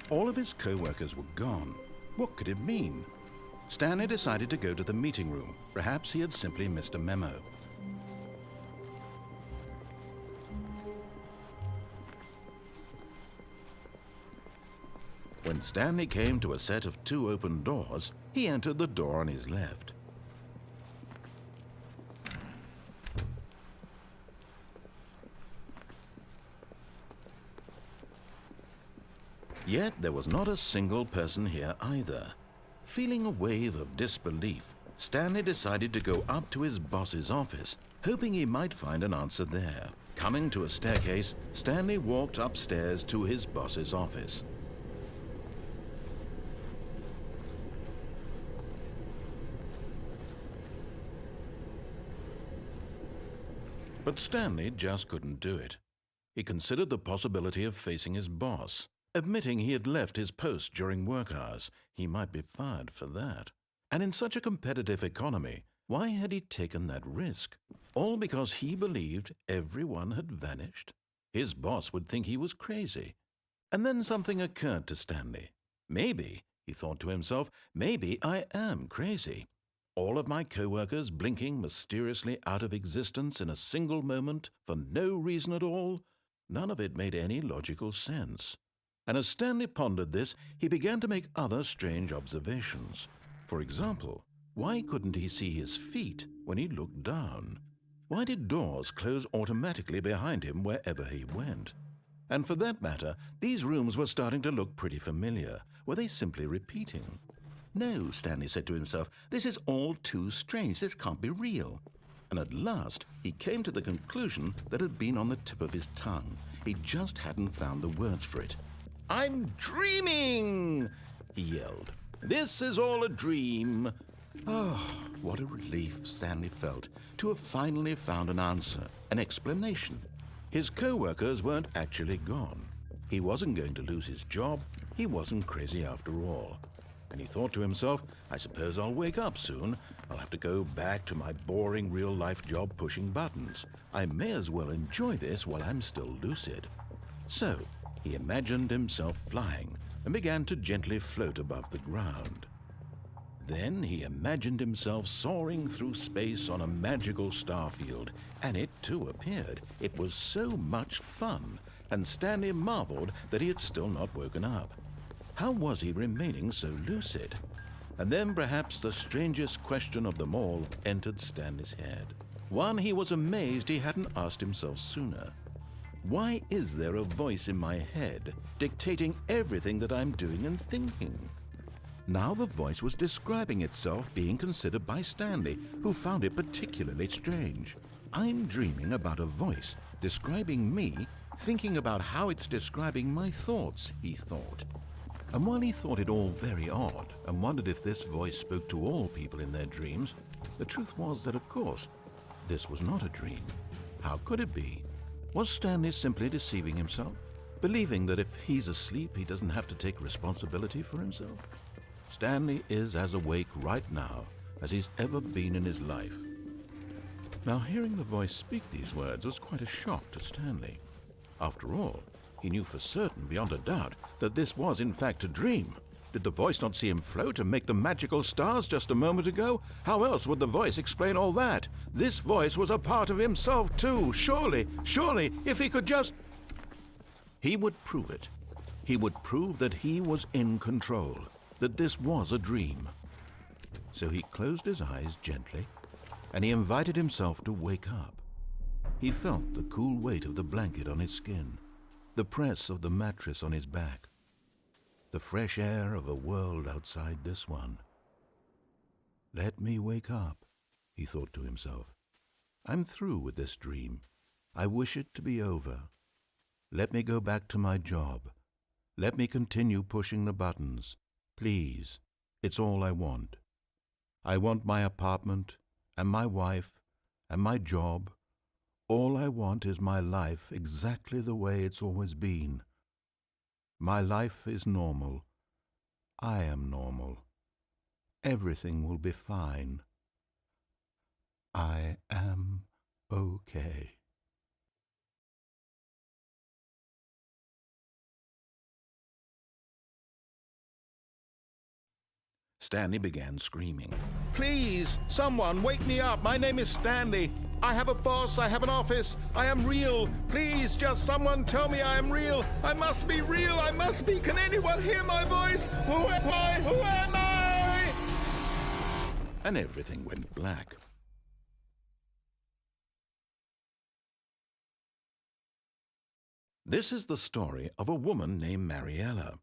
All of his co-workers were gone. What could it mean? Stanley decided to go to the meeting room. Perhaps he had simply missed a memo. When Stanley came to a set of 2 open doors, he entered the door on his left. Yet there was not a single person here either. Feeling a wave of disbelief, Stanley decided to go up to his boss's office, hoping he might find an answer there. Coming to a staircase, Stanley walked upstairs to his boss's office. But Stanley just couldn't do it. He considered the possibility of facing his boss. Admitting he had left his post during work hours, he might be fired for that. And in such a competitive economy, why had he taken that risk? All because he believed everyone had vanished? His boss would think he was crazy. And then something occurred to Stanley. Maybe, he thought to himself, maybe I am crazy. All of my co-workers blinking mysteriously out of existence in a single moment for no reason at all? None of it made any logical sense. And as Stanley pondered this, he began to make other strange observations. For example, why couldn't he see his feet when he looked down? Why did doors close automatically behind him wherever he went? And for that matter, these rooms were starting to look pretty familiar. Were they simply repeating? No, Stanley said to himself, this is all too strange. This can't be real. And at last, he came to the conclusion that had been on the tip of his tongue. He just hadn't found the words for it. "I'm dreaming!" he yelled. "This is all a dream." Oh, what a relief Stanley felt to have finally found an answer, an explanation. His co-workers weren't actually gone. He wasn't going to lose his job. He wasn't crazy after all. And he thought to himself, I suppose I'll wake up soon. I'll have to go back to my boring real-life job pushing buttons. I may as well enjoy this while I'm still lucid. So, he imagined himself flying and began to gently float above the ground. Then he imagined himself soaring through space on a magical starfield, and it too appeared. It was so much fun, and Stanley marveled that he had still not woken up. How was he remaining so lucid? And then perhaps the strangest question of them all entered Stanley's head. One he was amazed he hadn't asked himself sooner. Why is there a voice in my head dictating everything that I'm doing and thinking? Now the voice was describing itself being considered by Stanley, who found it particularly strange. I'm dreaming about a voice describing me, thinking about how it's describing my thoughts, he thought. And while he thought it all very odd and wondered if this voice spoke to all people in their dreams, the truth was that, of course, this was not a dream. How could it be? Was Stanley simply deceiving himself, believing that if he's asleep, he doesn't have to take responsibility for himself? Stanley is as awake right now as he's ever been in his life. Now, hearing the voice speak these words was quite a shock to Stanley. After all, he knew for certain, beyond a doubt, that this was in fact a dream. Did the voice not see him float and make the magical stars just a moment ago? How else would the voice explain all that? This voice was a part of himself too. Surely, if he could just... He would prove it. He would prove that he was in control, that this was a dream. So he closed his eyes gently, and he invited himself to wake up. He felt the cool weight of the blanket on his skin, the press of the mattress on his back, the fresh air of a world outside this one. Let me wake up, he thought to himself. I'm through with this dream. I wish it to be over. Let me go back to my job. Let me continue pushing the buttons. Please, it's all I want. I want my apartment and my wife and my job. All I want is my life exactly the way it's always been. My life is normal. I am normal. Everything will be fine. I am okay. Stanley began screaming. "Please, someone, wake me up. My name is Stanley. I have a boss. I have an office. I am real. Please, just someone tell me I am real. I must be real. I must be. Can anyone hear my voice? Who am I? Who am I?" And everything went black. This is the story of a woman named Mariella.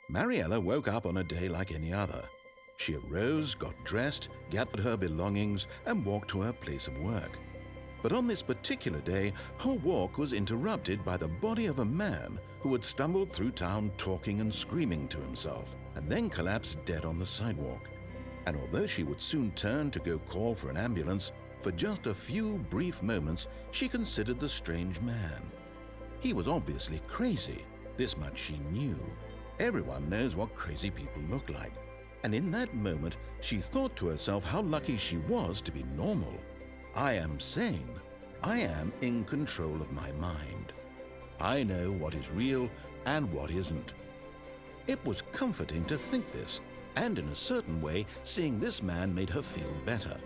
Mariella woke up on a day like any other. She arose, got dressed, gathered her belongings, and walked to her place of work. But on this particular day, her walk was interrupted by the body of a man who had stumbled through town talking and screaming to himself, and then collapsed dead on the sidewalk. And although she would soon turn to go call for an ambulance, for just a few brief moments she considered the strange man. He was obviously crazy, this much she knew. Everyone knows what crazy people look like. And in that moment, she thought to herself how lucky she was to be normal. I am sane. I am in control of my mind. I know what is real and what isn't. It was comforting to think this, and in a certain way, seeing this man made her feel better.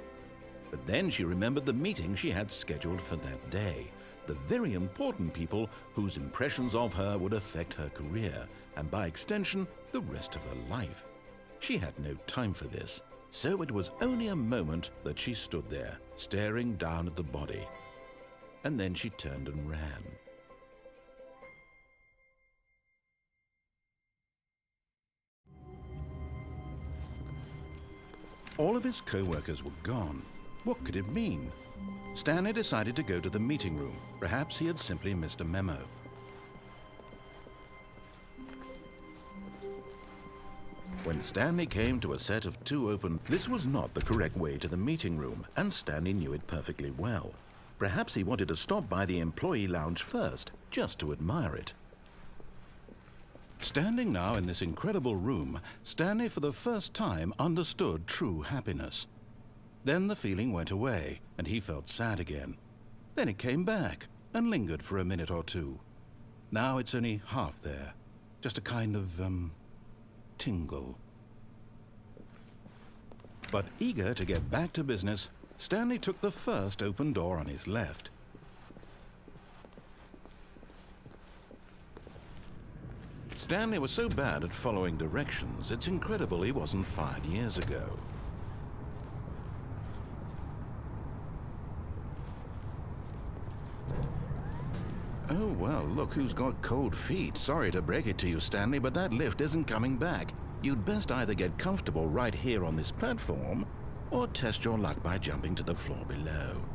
But then she remembered the meeting she had scheduled for that day, the very important people whose impressions of her would affect her career, and by extension, the rest of her life. She had no time for this, so it was only a moment that she stood there, staring down at the body. And then she turned and ran. All of his co-workers were gone. What could it mean? Stanley decided to go to the meeting room. Perhaps he had simply missed a memo. When Stanley came to a set of two open, this was not the correct way to the meeting room, and Stanley knew it perfectly well. Perhaps he wanted to stop by the employee lounge first, just to admire it. Standing now in this incredible room, Stanley for the first time understood true happiness. Then the feeling went away, and he felt sad again. Then it came back, and lingered for a minute or two. Now it's only half there, just a kind of, tingle. But eager to get back to business, Stanley took the first open door on his left. Stanley was so bad at following directions, it's incredible he wasn't fired years ago. Oh, well, look who's got cold feet. Sorry to break it to you, Stanley, but that lift isn't coming back. You'd best either get comfortable right here on this platform, or test your luck by jumping to the floor below.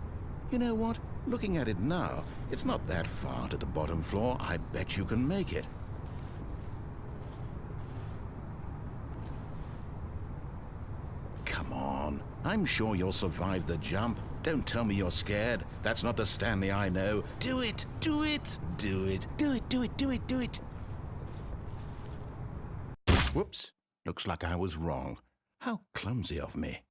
You know what? Looking at it now, it's not that far to the bottom floor. I bet you can make it. Come on. I'm sure you'll survive the jump. Don't tell me you're scared. That's not the Stanley I know. Do it! Do it! Do it! Do it! Do it! Do it! Do it! Whoops. Looks like I was wrong. How clumsy of me.